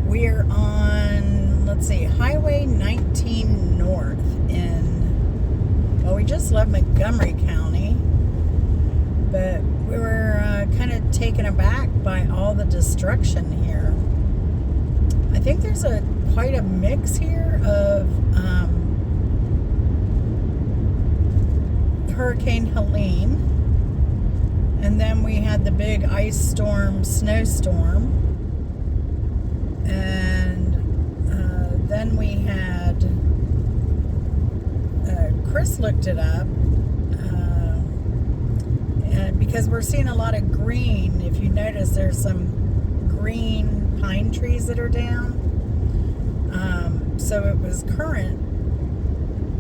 We're on, let's see, Highway 19 North we just left Montgomery County, but we were kind of taken aback by all the destruction here. I think there's quite a mix here of Hurricane Helene, and then we had the big ice storm, snowstorm, and then we had Chris looked it up, and because we're seeing a lot of green. If you notice, there's some green pine trees that are down. So it was current.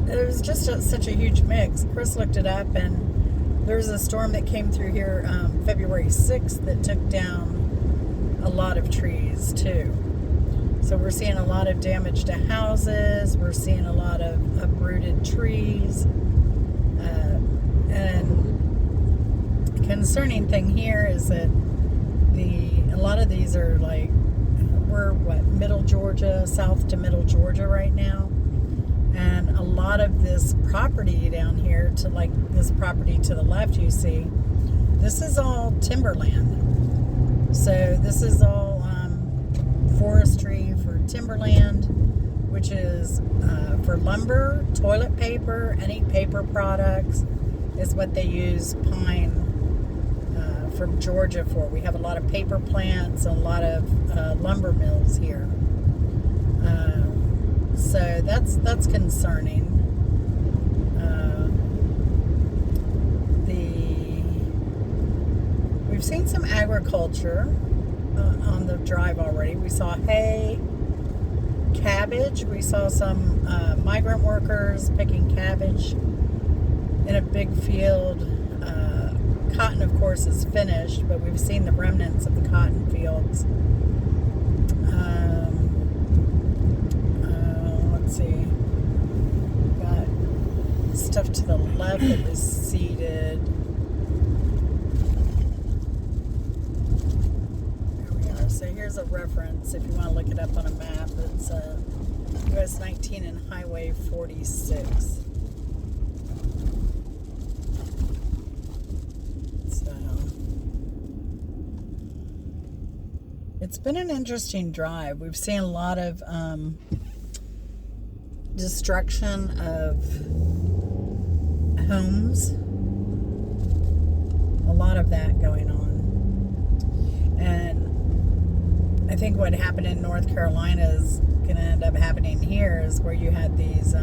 It was just such a huge mix. Chris looked it up, and there was a storm that came through here February 6th that took down a lot of trees too. So we're seeing a lot of damage to houses. We're seeing a lot of uprooted trees. And the concerning thing here is that a lot of these are like, we're middle Georgia, south to middle Georgia right now. And a lot of this property down here, to like this property to the left you see, this is all timberland. So this is all forestry for timberland, which is for lumber, toilet paper, any paper products is what they use pine from Georgia for. We have a lot of paper plants, a lot of lumber mills here. So that's concerning. We've seen some agriculture on the drive already. We saw hay, cabbage. We saw some migrant workers picking cabbage in a big field. Cotton, of course, is finished, but we've seen the remnants of the cotton fields. Let's see. Got stuff to the left that was seeded. So here's a reference if you want to look it up on a map. It's US 19 and Highway 46. So it's been an interesting drive. We've seen a lot of destruction of homes. A lot of that going on. And I think what happened in North Carolina is going to end up happening here, is where you had these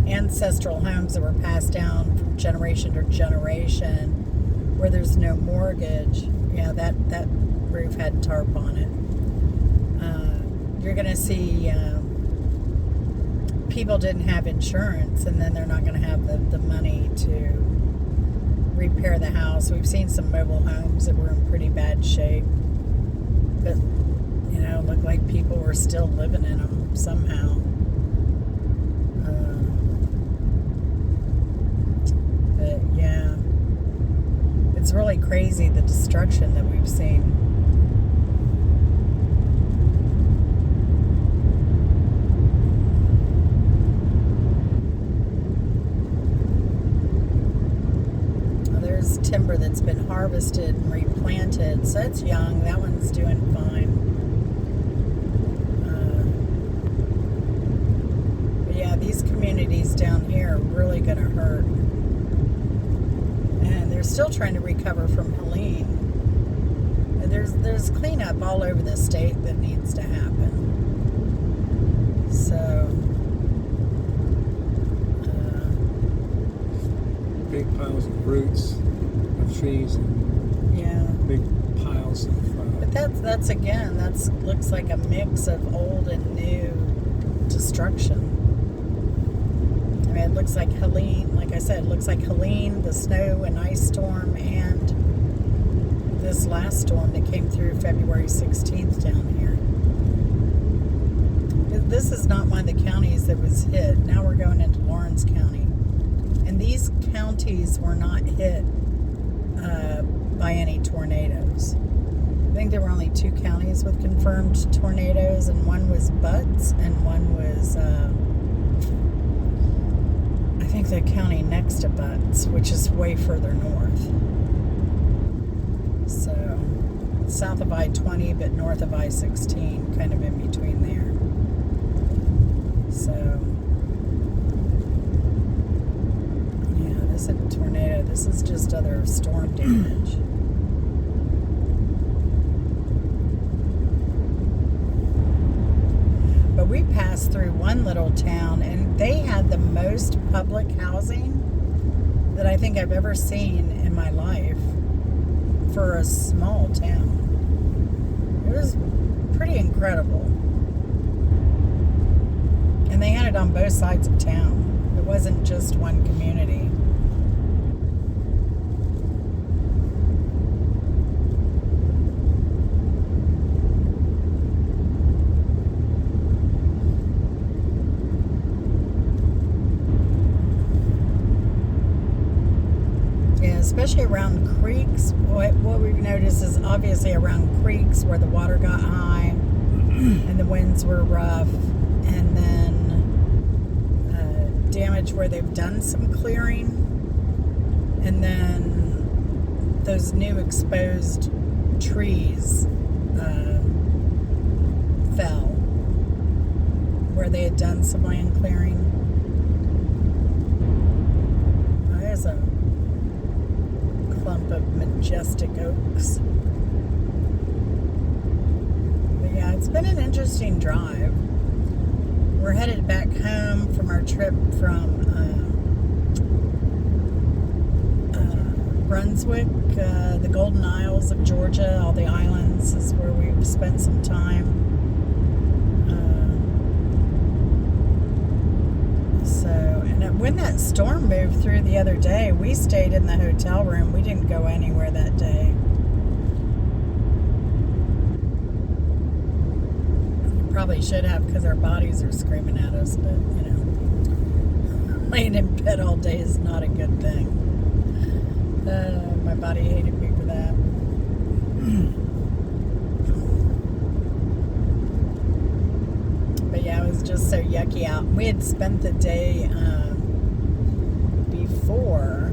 ancestral homes that were passed down from generation to generation, where there's no mortgage. Yeah, that roof had tarp on it. You're going to see people didn't have insurance, and then they're not going to have the money to repair the house. We've seen some mobile homes that were in pretty bad shape, but looked like people were still living in them somehow. But yeah, it's really crazy, the destruction that we've seen. There's timber that's been harvested and replanted, so it's young. That one's doing fine. But yeah, these communities down here are really going to hurt. And they're still trying to recover from Helene. And there's cleanup all over the state that needs to happen. So big piles of roots of trees and big piles of but that's looks like a mix of old and new destruction. I mean, it looks like Helene, like I said, it looks like Helene, the snow and ice storm, and this last storm that came through February 16th down here. This is not one of the counties that was hit. Now we're going into Lawrence County. And these counties were not hit by any tornadoes. think there were only 2 counties with confirmed tornadoes, and one was Butts, and one was, I think the county next to Butts, which is way further north. So, south of I-20, but north of I-16, kind of in between there. So, yeah, this is a tornado. This is just other storm damage. But we passed through one little town, and they had the most public housing that I think I've ever seen in my life for a small town. It was pretty incredible. And they had it on both sides of town. It wasn't just one community. Especially around creeks. What we've noticed is obviously around creeks where the water got high and the winds were rough, and then damage where they've done some clearing, and then those new exposed trees fell where they had done some land clearing. There's a clump of majestic oaks. But yeah, it's been an interesting drive. We're headed back home from our trip from Brunswick, the Golden Isles of Georgia, all the islands is where we've spent some time. And when that storm moved through the other day, we stayed in the hotel room. We didn't go anywhere that day. Probably should have, because our bodies are screaming at us, but you know, laying in bed all day is not a good thing. My body hated me for that. But yeah, it was just so yucky out. We had spent the day before.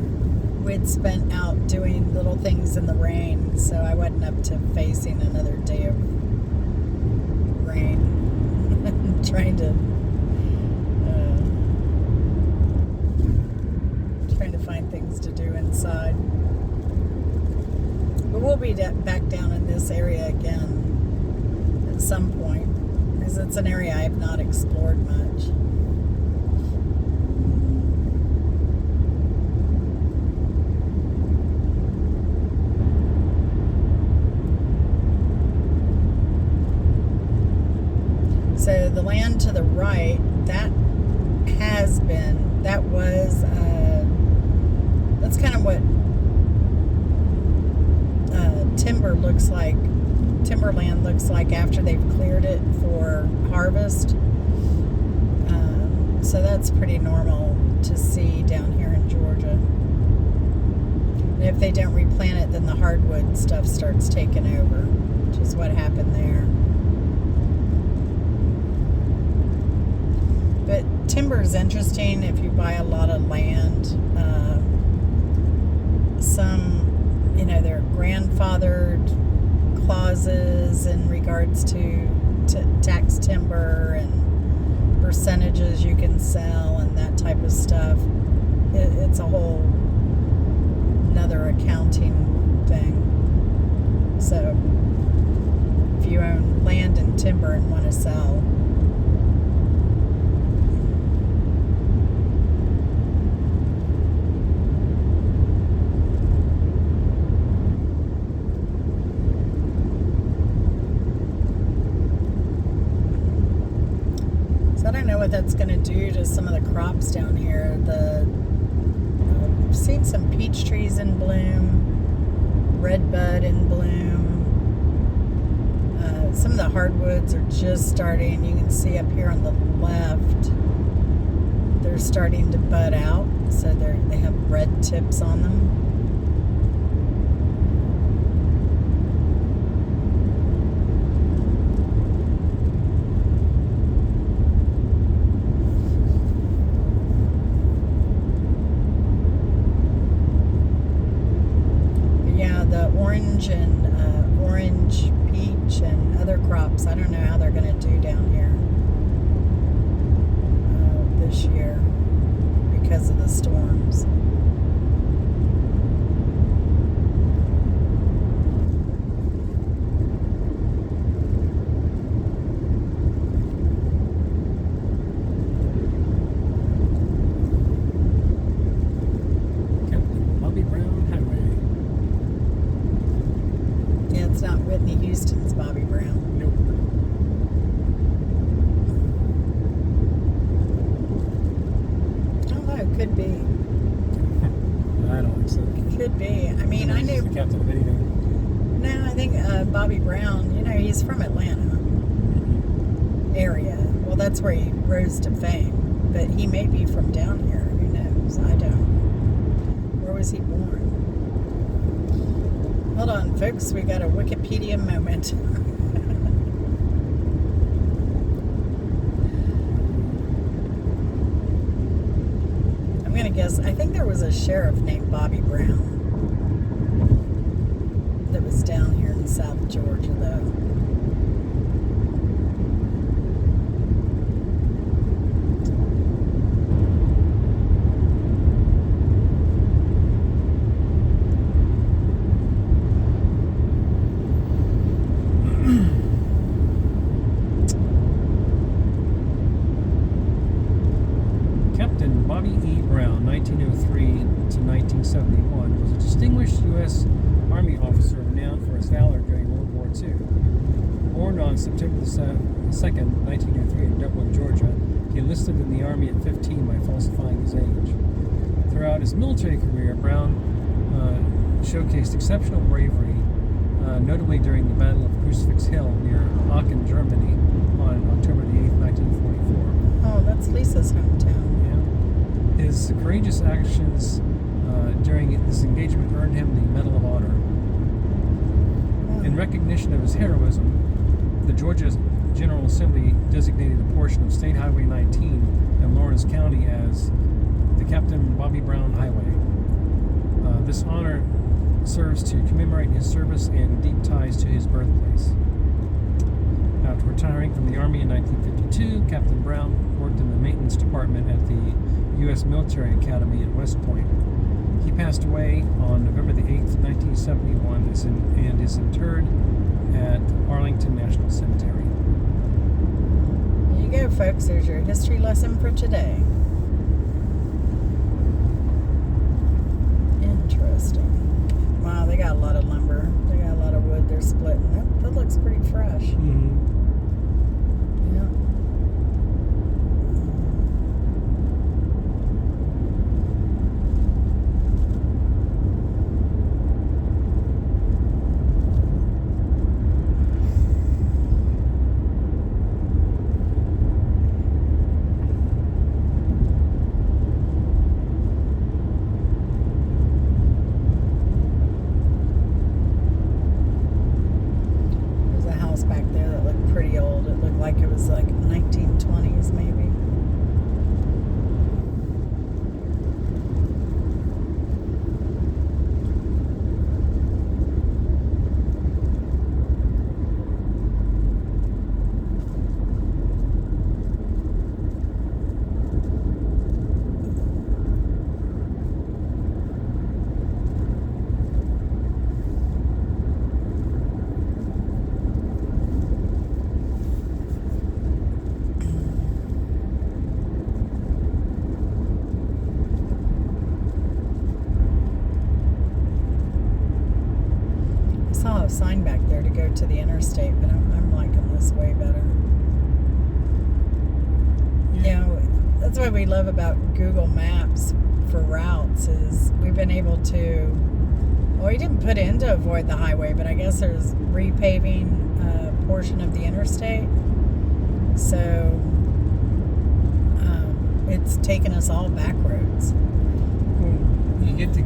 We'd spent out doing little things in the rain, so I wasn't up to facing another day of rain. trying to find things to do inside. But we'll be back down in this area again at some point, because it's an area I have not explored much. So the land to the right, that's kind of what timberland looks like after they've cleared it for harvest. So that's pretty normal to see down here in Georgia. And if they don't replant it, then the hardwood stuff starts taking over, which is what happened there. But timber is interesting if you buy a lot of land. They're grandfathered clauses in regards to tax timber and percentages you can sell and that type of stuff. It's a whole another accounting thing. So if you own land and timber and want to sell, I don't know what that's going to do to some of the crops down here. I've seen some peach trees in bloom, redbud in bloom. Some of the hardwoods are just starting. You can see up here on the left, they're starting to bud out. So they have red tips on them. orange peach and other crops. I don't know how they're going to do down here this year because of the storms. It's not Whitney Houston's Bobby Brown. Nope. I don't know. It could be. I don't think so. It could be. I mean, I knew. The captain of anything. No, I think Bobby Brown. You know, he's from Atlanta area. Well, that's where he rose to fame. But he may be from down here. Who knows? I don't. Where was he born? Hold on, folks. We got a Wikipedia moment. I'm going to guess. I think there was a sheriff named Bobby Brown that was down here in South Georgia, though. Bobby E. Brown, 1903 to 1971, was a distinguished U.S. Army officer renowned for his valor during World War II. Born on September 2nd, 1903 in Dublin, Georgia, he enlisted in the Army at 15 by falsifying his age. Throughout his military career, Brown showcased exceptional bravery, notably during the Battle of Crucifix Hill near Aachen, Germany, on October the 8th, 1944. Oh, that's Lisa's hometown. His courageous actions during this engagement earned him the Medal of Honor. In recognition of his heroism, the Georgia General Assembly designated a portion of State Highway 19 in Lawrence County as the Captain Bobby Brown Highway. This honor serves to commemorate his service and deep ties to his birthplace. After retiring from the Army in 1952, Captain Brown worked in the maintenance department at the U.S. Military Academy at West Point. He passed away on November the 8th, 1971, and is interred at Arlington National Cemetery. There you go, folks. There's your history lesson for today. Interesting. Wow, they got a lot of lumber. They got a lot of wood they're splitting. That looks pretty fresh. Mm-hmm. Yeah. Back there that looked pretty old. It looked like it was like 1920s maybe. Saw a sign back there to go to the interstate, but I'm liking this way better. You know, that's what we love about Google Maps for routes is we've been able to, well, we didn't put in to avoid the highway, but I guess there's repaving a portion of the interstate. So it's taken us all back roads. Well, you get to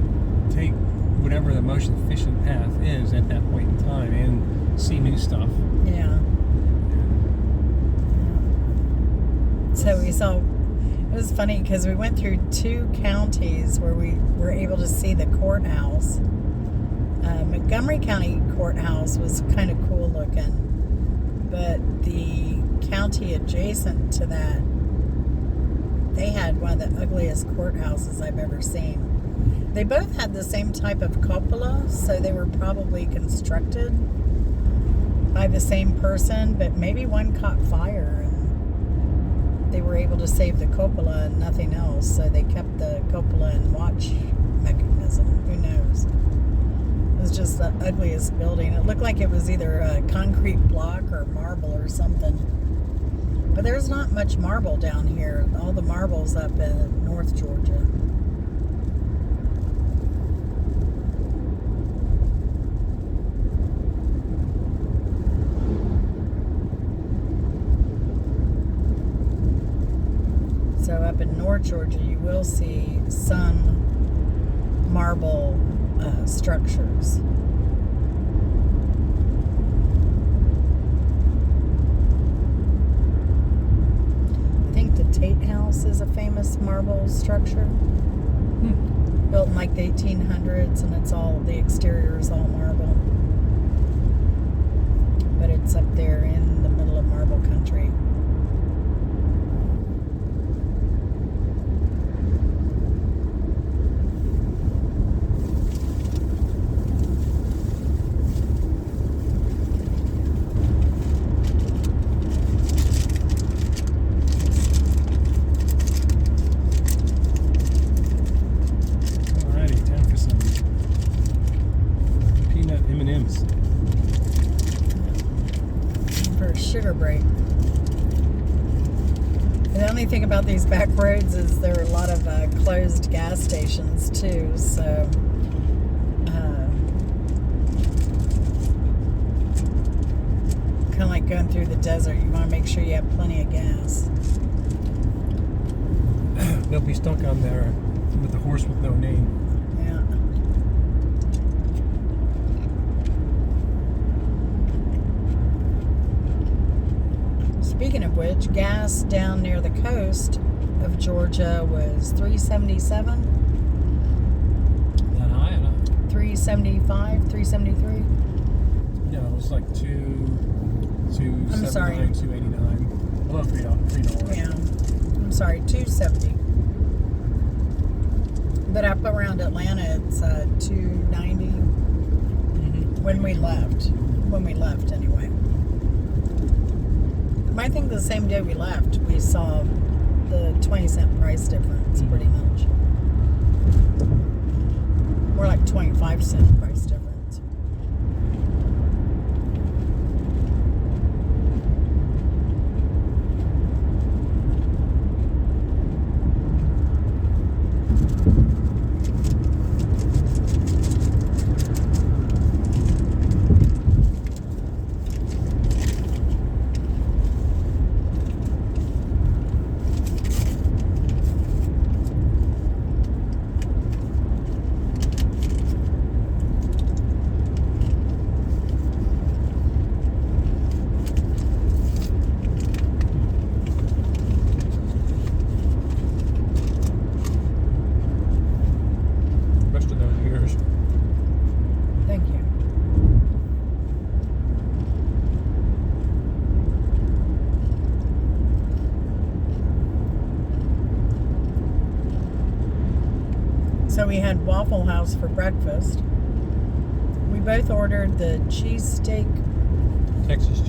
take whatever the most efficient path is at that point in time and see new stuff. Yeah. So we saw, it was funny because we went through two counties where we were able to see the courthouse Montgomery County Courthouse was kind of cool looking, but the county adjacent to that, they had one of the ugliest courthouses I've ever seen. They both had the same type of cupola, so they were probably constructed by the same person, but maybe one caught fire and they were able to save the cupola and nothing else, so they kept the cupola and watch mechanism. Who knows? It was just the ugliest building. It looked like it was either a concrete block or marble or something. But there's not much marble down here. All the marble's up in North Georgia. So up in North Georgia, you will see some marble structures. I think the Tate House is a famous marble structure. Built in like the 1800s, and it's all, the exterior is all marble. But it's up there in the middle of marble country. Sugar break. The only thing about these back roads is there are a lot of closed gas stations too, so kind of like going through the desert. You want to make sure you have plenty of gas. They'll be stuck on there with the horse with no name. Yeah. Speaking of which, gas down near the coast of Georgia was $3.77. That high? $3.75, $3.73. Yeah, it was like $2.79, I'm sorry. $2.89. Below $3. Yeah. I'm sorry, $2.70. But up around Atlanta, it's $2.90. When we left. When we left, anyway. I think the same day we left, we saw the 20-cent price difference, pretty much. More like 25-cent price difference. Thank you. So we had Waffle House for breakfast. We both ordered the Texas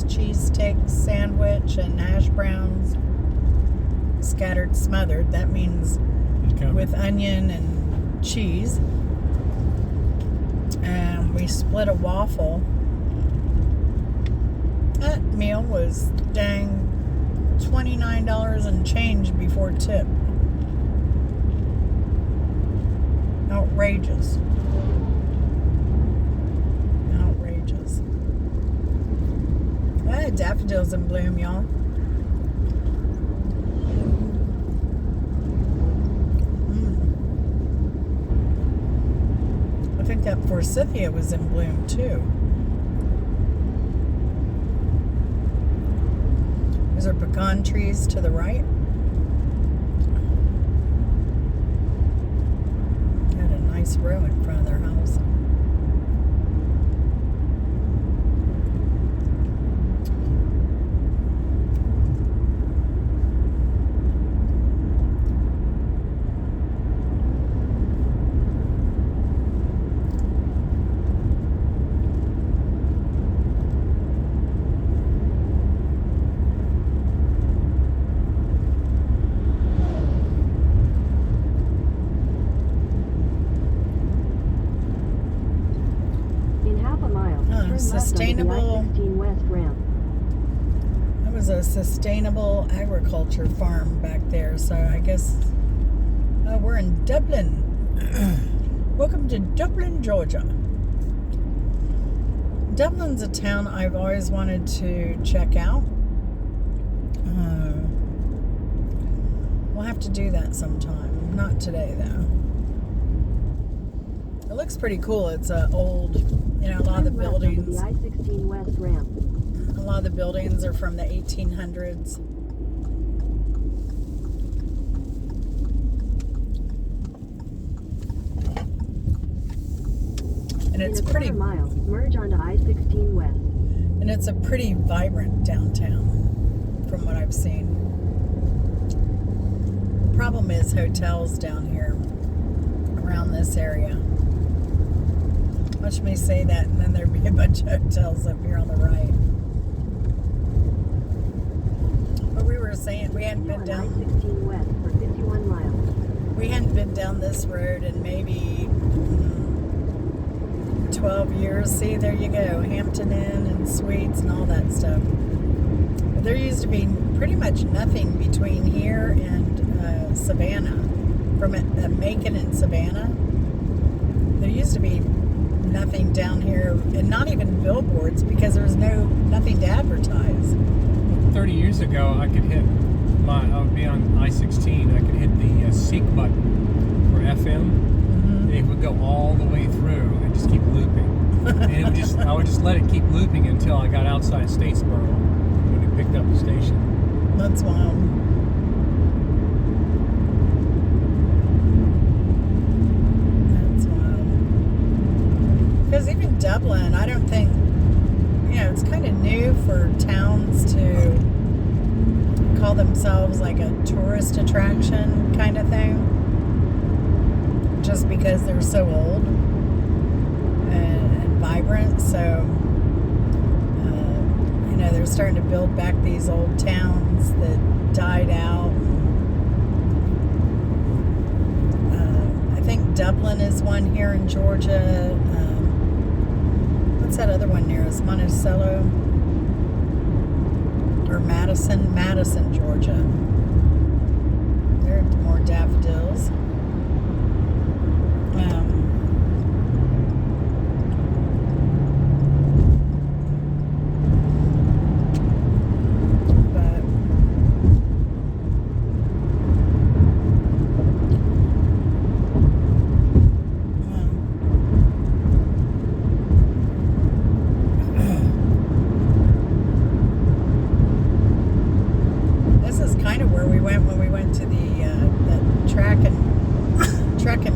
cheesesteak sandwich and hash browns scattered smothered. That means with onion and cheese. And we split a waffle. That meal was dang $29 and change before tip. Outrageous. Outrageous. I had daffodils in bloom, y'all. I think that forsythia was in bloom too. These are pecan trees to the right. Got a nice row in front of their house. sustainable. I-16 West ramp. That was a sustainable agriculture farm back there. So I guess we're in Dublin. Welcome to Dublin, Georgia. Dublin's a town I've always wanted to check out. We'll have to do that sometime. Not today, though. It looks pretty cool. It's old, a lot of the buildings. The I-16 West ramp. A lot of the buildings are from the 1800s. And it's pretty. In a quarter mile, merge onto I-16 West. And it's a pretty vibrant downtown, from what I've seen. The problem is hotels down here, around this area. Watch me say that, and then there'd be a bunch of hotels up here on the right. But we were saying we hadn't been down I-16 West for 51 miles. We hadn't been down this road in maybe 12 years. See, there you go, Hampton Inn and Suites and all that stuff. But there used to be pretty much nothing between here and Savannah, from Macon and Savannah. There used to be nothing down here, and not even billboards, because there was nothing to advertise. 30 years ago, I would be on I-16. I could hit the seek button for FM, and it would go all the way through and just keep looping. And I would just let it keep looping until I got outside Statesboro when it picked up the station. That's wild. That's wild. Because even Dublin, I don't think, it's kind of new for towns to call themselves like a tourist attraction kind of thing, just because they're so old and vibrant. So they're starting to build back these old towns that died out. I think Dublin is one here in Georgia. What's that other one near us? Monticello or Madison? Madison, Georgia. There are more daffodils.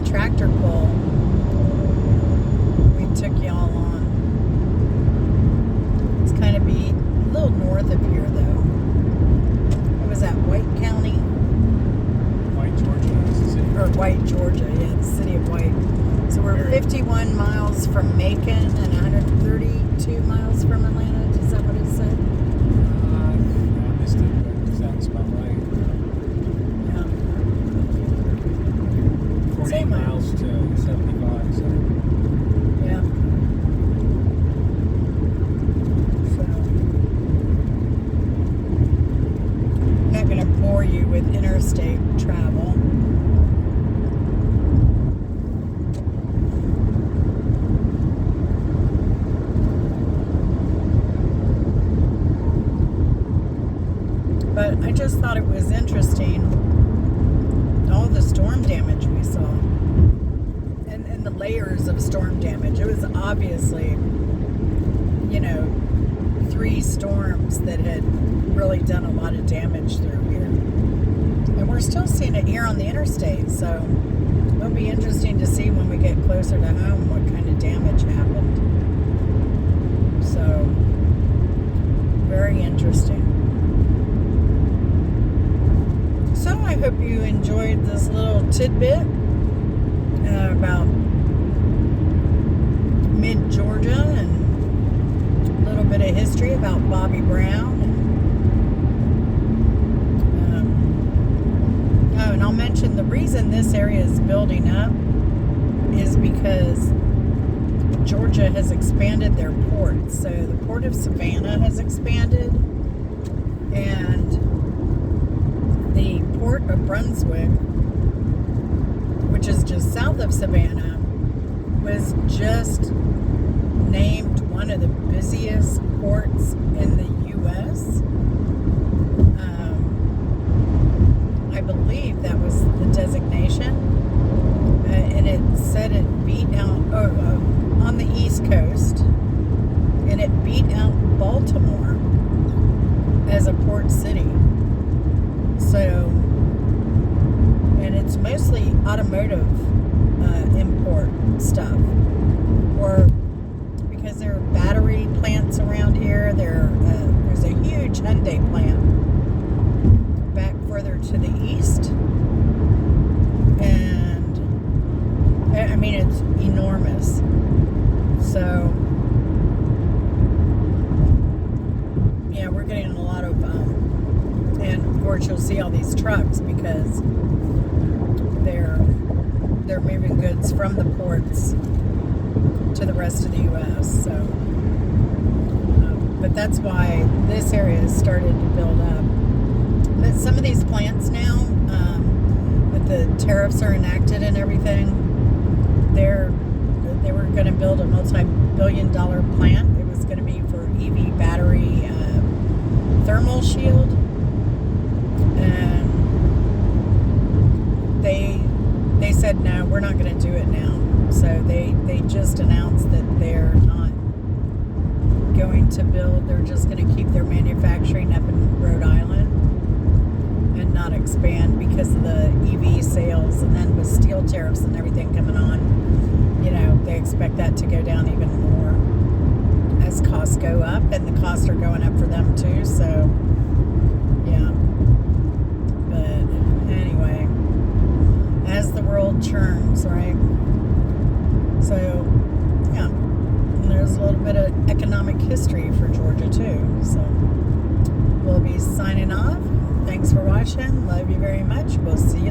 Tractor pull we took y'all on. It's kind of a little north of here, though. What was that, White County? White, Georgia is the city. Or White, Georgia, yeah, the city of White. So we're 51 miles from Macon and 132 miles from Atlanta. Is that what it said? I missed it, but it sounds about right. 48 miles to 75, so. Yeah. So, I'm not going to bore you with interstate travel. But I just thought it was interesting, all the storm damage we saw, and the layers of storm damage. It was obviously, 3 storms that had really done a lot of damage through here. And we're still seeing it here on the interstate, so it'll be interesting to see when we get closer to home what kind of damage happened. So, very interesting. So I hope you enjoyed this little tidbit about mid-Georgia and a little bit of history about Bobby Brown. And I'll mention the reason this area is building up is because Georgia has expanded their ports. So the port of Savannah has expanded, and the port of Brunswick, which is just south of Savannah, was just named one of the busiest ports in the U.S. I believe that was the designation, and it said it beat out on the East Coast, and it beat out Baltimore as a port city. So, and it's mostly automotive import stuff, or because there are battery plants around here. There's a huge Hyundai plant back further to the east, and I mean it's enormous. So yeah, we're getting a lot of and of course you'll see all these trucks because they're moving goods from the ports to the rest of the U.S. So, but that's why this area has started to build up. But some of these plants now, that the tariffs are enacted and everything, they were going to build a multi-billion-dollar plant. It was going to be for EV battery thermal shield, and they said no, we're not going to do it now. So they just announced that they're not going to build. They're just going to keep their manufacturing up in Rhode Island and not expand because of the EV sales. And then with steel tariffs and everything coming on, they expect that to go down even more as costs go up, and the costs are going up for them too. So yeah, but anyway, as the world churns, right? So yeah, and there's a little bit of economic history for Georgia too. So we'll be signing off. Thanks for watching. Love you very much. We'll see you